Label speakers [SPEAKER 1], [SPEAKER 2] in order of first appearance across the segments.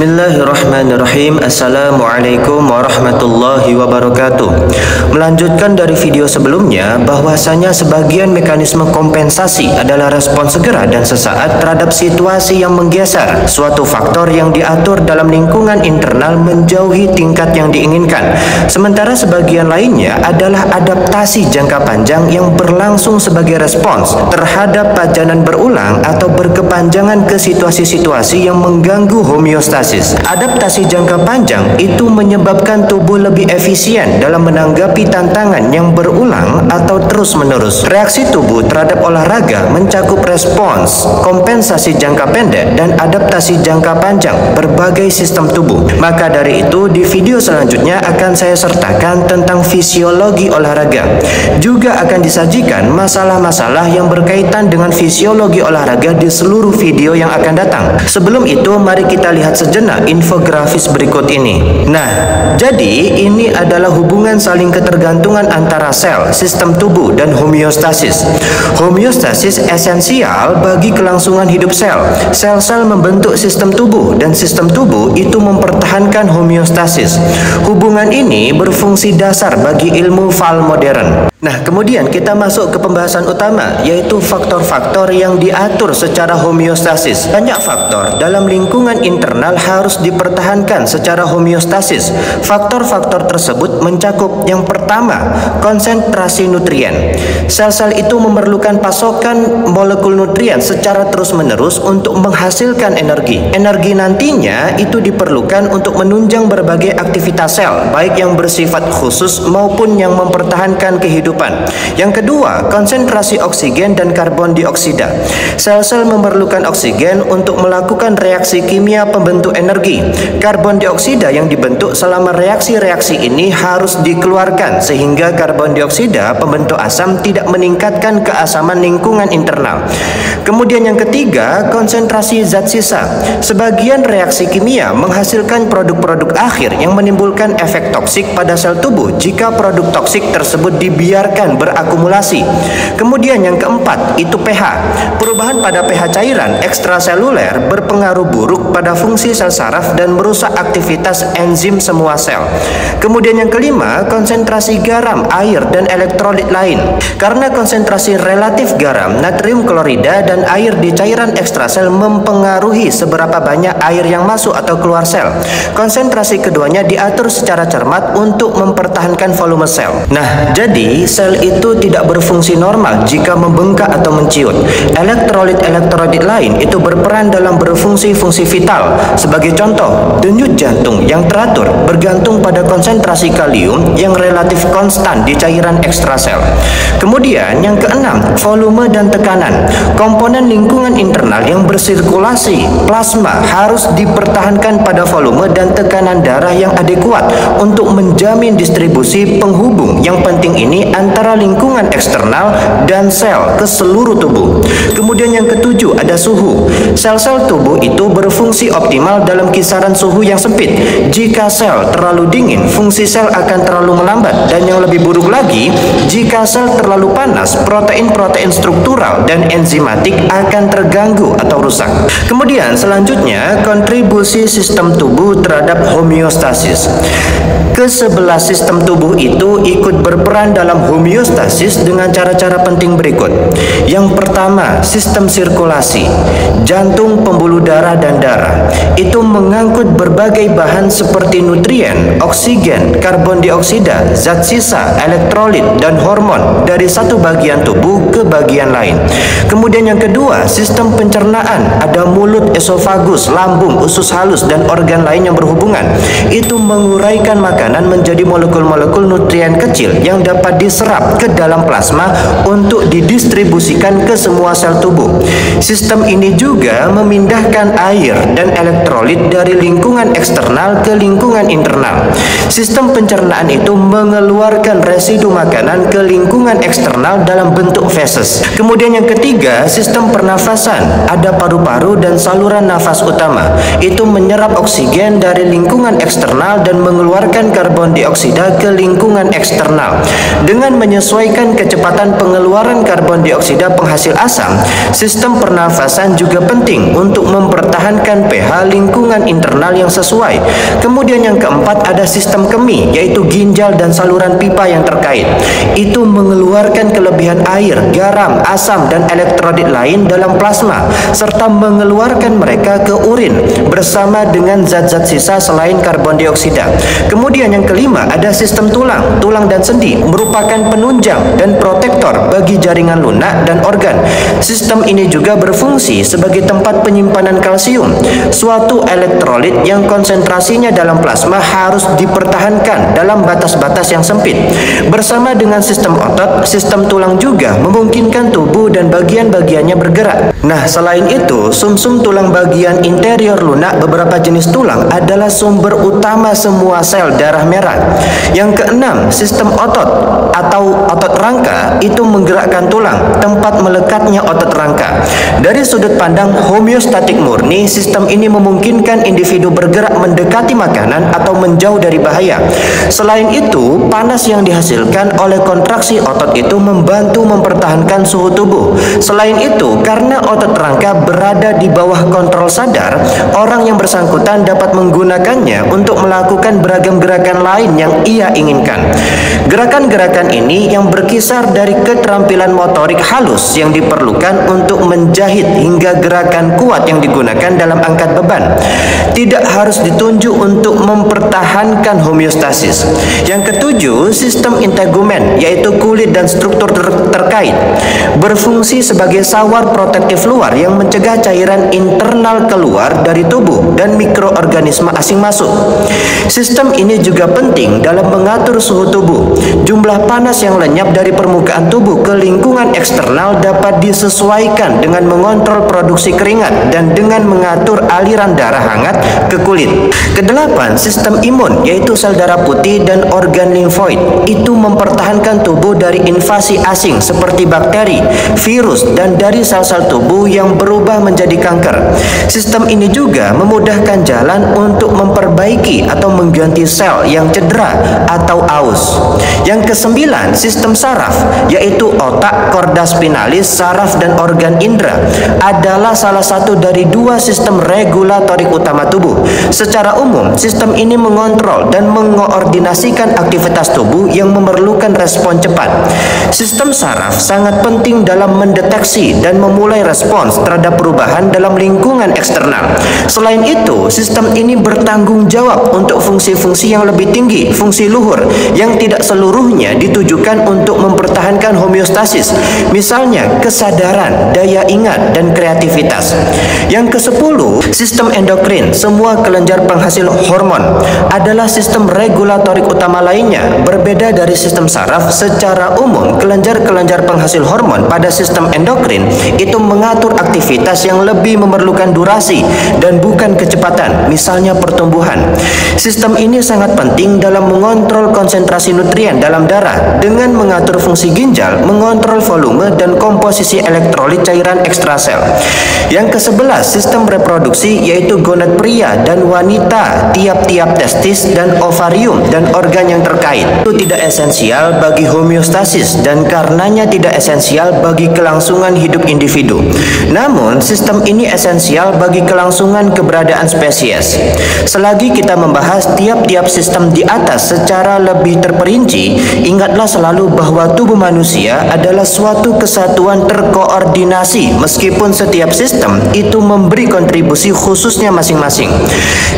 [SPEAKER 1] Bismillahirrahmanirrahim. Assalamualaikum warahmatullahi wabarakatuh. Melanjutkan dari video sebelumnya, bahwasanya sebagian mekanisme kompensasi adalah respon segera dan sesaat terhadap situasi yang menggeser suatu faktor yang diatur dalam lingkungan internal menjauhi tingkat yang diinginkan. Sementara sebagian lainnya adalah adaptasi jangka panjang yang berlangsung sebagai respons terhadap pajanan berulang atau berkepanjangan ke situasi-situasi yang mengganggu homeostasis. Adaptasi jangka panjang itu menyebabkan tubuh lebih efisien dalam menanggapi tantangan yang berulang atau terus-menerus. Reaksi tubuh terhadap olahraga mencakup respons, kompensasi jangka pendek, dan adaptasi jangka panjang berbagai sistem tubuh. Maka dari itu, di video selanjutnya akan saya sertakan tentang fisiologi olahraga. Juga akan disajikan masalah-masalah yang berkaitan dengan fisiologi olahraga di seluruh video yang akan datang. Sebelum itu, mari kita lihat sejenak infografis berikut ini. Nah, jadi ini adalah hubungan saling ketergantungan antara sel, sistem tubuh, dan homeostasis. Homeostasis esensial bagi kelangsungan hidup sel. Sel-sel membentuk sistem tubuh, dan sistem tubuh itu mempertahankan homeostasis. Hubungan ini berfungsi dasar bagi ilmu fal modern. Nah, kemudian kita masuk ke pembahasan utama, yaitu faktor-faktor yang diatur secara homeostasis. Banyak faktor dalam lingkungan internal harus dipertahankan secara homeostasis. Faktor-faktor tersebut mencakup yang pertama, konsentrasi nutrien. Sel-sel itu memerlukan pasokan molekul nutrien secara terus-menerus untuk menghasilkan energi. Energi nantinya itu diperlukan untuk menunjang berbagai aktivitas sel, baik yang bersifat khusus maupun yang mempertahankan kehidupan. Yang kedua, konsentrasi oksigen dan karbon dioksida. Sel-sel memerlukan oksigen untuk melakukan reaksi kimia pembentuk energi. Karbon dioksida yang dibentuk selama reaksi-reaksi ini harus dikeluarkan sehingga karbon dioksida pembentuk asam tidak meningkatkan keasaman lingkungan internal. Kemudian yang ketiga, konsentrasi zat sisa. Sebagian reaksi kimia menghasilkan produk-produk akhir yang menimbulkan efek toksik pada sel tubuh jika produk toksik tersebut dibiarkan berakumulasi. Kemudian yang keempat, itu pH. Perubahan pada pH cairan ekstraseluler berpengaruh buruk pada fungsi sel saraf dan merusak aktivitas enzim semua sel. Kemudian yang kelima, konsentrasi garam, air, dan elektrolit lain. Karena konsentrasi relatif garam, natrium klorida, dan air di cairan ekstrasel mempengaruhi seberapa banyak air yang masuk atau keluar sel. Konsentrasi keduanya diatur secara cermat untuk mempertahankan volume sel. Nah, jadi sel itu tidak berfungsi normal jika membengkak atau menciut. Elektrolit-elektrolit lain itu berperan dalam berfungsi-fungsi vital. Sebagai contoh, denyut jantung yang teratur bergantung pada konsentrasi kalium yang relatif konstan di cairan ekstrasel. Kemudian yang keenam, volume dan tekanan. Komponen lingkungan internal yang bersirkulasi, plasma, harus dipertahankan pada volume dan tekanan darah yang adekuat untuk menjamin distribusi penghubung yang penting ini antara lingkungan eksternal dan sel ke seluruh tubuh. Kemudian yang ketujuh, ada suhu. Sel-sel tubuh itu berfungsi optimal dalam kisaran suhu yang sempit. Jika sel terlalu dingin, fungsi sel akan terlalu melambat, dan yang lebih buruk lagi, jika sel terlalu panas, protein-protein struktural dan enzimatik akan terganggu atau rusak. Kemudian selanjutnya, kontribusi sistem tubuh terhadap homeostasis. Ke-11 sistem tubuh itu ikut berperan dalam homeostasis dengan cara-cara penting berikut. Yang pertama, sistem sirkulasi. Jantung, pembuluh darah, dan darah itu mengangkut berbagai bahan seperti nutrien, oksigen, karbon dioksida, zat sisa, elektrolit, dan hormon dari satu bagian tubuh ke bagian lain. Kemudian yang kedua, sistem pencernaan. Ada mulut, esofagus, lambung, usus halus, dan organ lain yang berhubungan. Itu menguraikan makanan menjadi molekul-molekul nutrien kecil yang dapat diserap ke dalam plasma untuk didistribusikan ke semua sel tubuh. Sistem ini juga memindahkan air dan elektrolit dari lingkungan eksternal ke lingkungan internal. Sistem pencernaan itu mengeluarkan residu makanan ke lingkungan eksternal dalam bentuk feses. Kemudian yang ketiga, sistem pernafasan. Ada paru-paru dan saluran nafas utama. Itu menyerap oksigen dari lingkungan eksternal dan mengeluarkan karbon dioksida ke lingkungan eksternal. Dengan menyesuaikan kecepatan pengeluaran karbon dioksida penghasil asam, sistem pernafasan juga penting untuk mempertahankan pH lingkungan lingkungan internal yang sesuai. Kemudian yang keempat ada sistem kemih, yaitu ginjal dan saluran pipa yang terkait. Itu mengeluarkan kelebihan air, garam, asam, dan elektrolit lain dalam plasma, serta mengeluarkan mereka ke urin bersama dengan zat-zat sisa selain karbon dioksida. Kemudian yang kelima ada sistem tulang dan sendi, merupakan penunjang dan protektor bagi jaringan lunak dan organ. Sistem ini juga berfungsi sebagai tempat penyimpanan kalsium, suatu elektrolit yang konsentrasinya dalam plasma harus dipertahankan dalam batas-batas yang sempit. Bersama dengan sistem otot, sistem tulang juga memungkinkan tubuh dan bagian-bagiannya bergerak. Nah, selain itu, sumsum tulang bagian interior lunak beberapa jenis tulang adalah sumber utama semua sel darah merah. Yang keenam, sistem otot atau otot rangka itu menggerakkan tulang, tempat melekatnya otot rangka. Dari sudut pandang homeostatik murni, sistem ini memungkinkan individu bergerak mendekati makanan atau menjauh dari bahaya. Selain itu, panas yang dihasilkan oleh kontraksi otot itu membantu mempertahankan suhu tubuh. Selain itu, karena otot rangka berada di bawah kontrol sadar, orang yang bersangkutan dapat menggunakannya untuk melakukan beragam gerakan lain yang ia inginkan. Gerakan-gerakan ini yang berkisar dari keterampilan motorik halus yang diperlukan untuk menjahit hingga gerakan kuat yang digunakan dalam angkat beban. Tidak harus ditunjuk untuk mempertahankan homeostasis. Yang ketujuh, sistem integumen, yaitu kulit dan struktur terkait, berfungsi sebagai sawar protektif luar yang mencegah cairan internal keluar dari tubuh dan mikroorganisme asing masuk. Sistem ini juga penting dalam mengatur suhu tubuh. Jumlah panas yang lenyap dari permukaan tubuh ke lingkungan eksternal dapat disesuaikan dengan mengontrol produksi keringat dan dengan mengatur aliran darah hangat ke kulit. Kedelapan, sistem imun, yaitu sel darah putih dan organ limfoid, itu mempertahankan tubuh dari invasi asing seperti bakteri, virus, dan dari sel-sel tubuh yang berubah menjadi kanker. Sistem ini juga memudahkan jalan untuk memperbaiki atau mengganti sel yang cedera atau aus. Yang kesembilan, sistem saraf, yaitu otak, korda spinalis, saraf, dan organ indera, adalah salah satu dari dua sistem regulatorik utama tubuh. Secara umum, sistem ini mengontrol dan mengoordinasikan aktivitas tubuh yang memerlukan respon cepat. Sistem saraf sangat penting dalam mendeteksi dan memulai respons terhadap perubahan dalam lingkungan eksternal. Selain itu, sistem ini bertanggung jawab untuk fungsi-fungsi yang lebih tinggi, fungsi luhur, yang tidak seluruhnya ditujukan untuk mempertahankan homeostasis, misalnya kesadaran, daya ingat, dan kreativitas. Yang ke-10, sistem endokrin, semua kelenjar penghasil hormon, adalah sistem regulatorik utama lainnya. Berbeda dari sistem saraf, secara umum kelenjar-kelenjar penghasil hormon pada sistem endokrin itu mengatur aktivitas yang lebih memerlukan durasi dan bukan kecepatan, misalnya pertumbuhan. Sistem ini sangat penting dalam mengontrol konsentrasi nutrien dalam darah dengan mengatur fungsi ginjal, mengontrol volume dan komposisi elektrolit cairan ekstrasel. Yang ke-11, sistem reproduksi, yaitu gonad pria dan wanita, tiap-tiap testis dan ovarium dan organ yang terkait. Itu tidak esensial bagi homeostasis dan karenanya tidak esensial bagi kelangsungan hidup individu. Namun, sistem ini esensial bagi kelangsungan keberadaan spesies. Selagi kita membahas tiap-tiap sistem di atas secara lebih terperinci, ingatlah selalu bahwa tubuh manusia adalah suatu kesatuan terkoordinasi, meskipun setiap sistem itu memberi kontribusi khususnya masing-masing.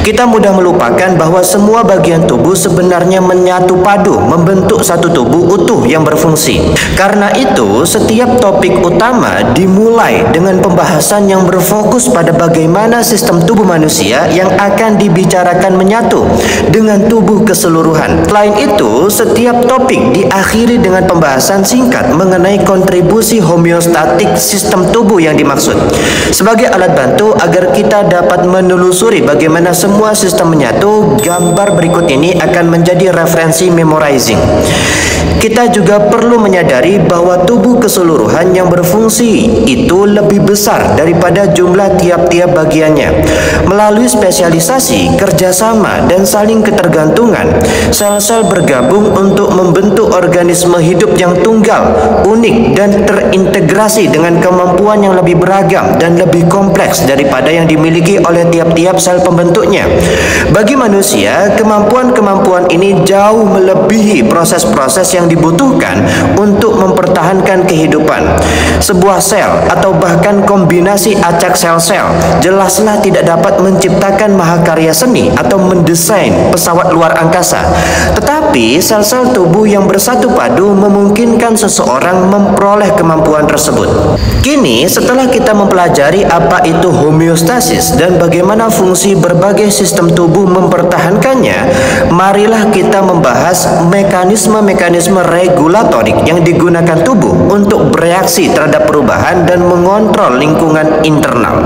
[SPEAKER 1] Kita mudah melupakan bahwa semua bagian tubuh sebenarnya menyatu padu, membentuk satu tubuh utuh yang berfungsi. Karena itu, setiap topik utama dimulai dengan pembahasan yang berfokus pada bagaimana sistem tubuh manusia yang akan dibicarakan menyatu dengan tubuh keseluruhan. Selain itu, setiap topik diakhiri dengan pembahasan singkat mengenai kontribusi homeostatik sistem tubuh yang dimaksud, sebagai alat bantu agar kita dapat menelusuri bagaimana semua sistem menyatu. Gambar berikut ini akan menjadi referensi memorizing. Kita juga perlu menyadari bahwa tubuh keseluruhan yang berfungsi itu lebih besar daripada jumlah tiap-tiap bagiannya. Melalui spesialisasi, kerjasama, dan saling ketergantungan, sel-sel bergabung untuk membentuk organisme hidup yang tunggal, unik, dan terintegrasi dengan kemampuan yang lebih beragam dan lebih kompleks daripada yang dimiliki oleh oleh tiap-tiap sel pembentuknya. Bagi manusia, kemampuan-kemampuan ini jauh melebihi proses-proses yang dibutuhkan untuk mempertahankan kehidupan. Sebuah sel atau bahkan kombinasi acak sel-sel jelaslah tidak dapat menciptakan mahakarya seni atau mendesain pesawat luar angkasa. Tetapi sel-sel tubuh yang bersatu padu memungkinkan seseorang memperoleh kemampuan tersebut. Kini, setelah kita mempelajari apa itu homeostasis dan bagaimana fungsi berbagai sistem tubuh mempertahankannya, marilah kita membahas mekanisme-mekanisme regulatorik yang digunakan tubuh untuk bereaksi terhadap perubahan dan mengontrol lingkungan internal.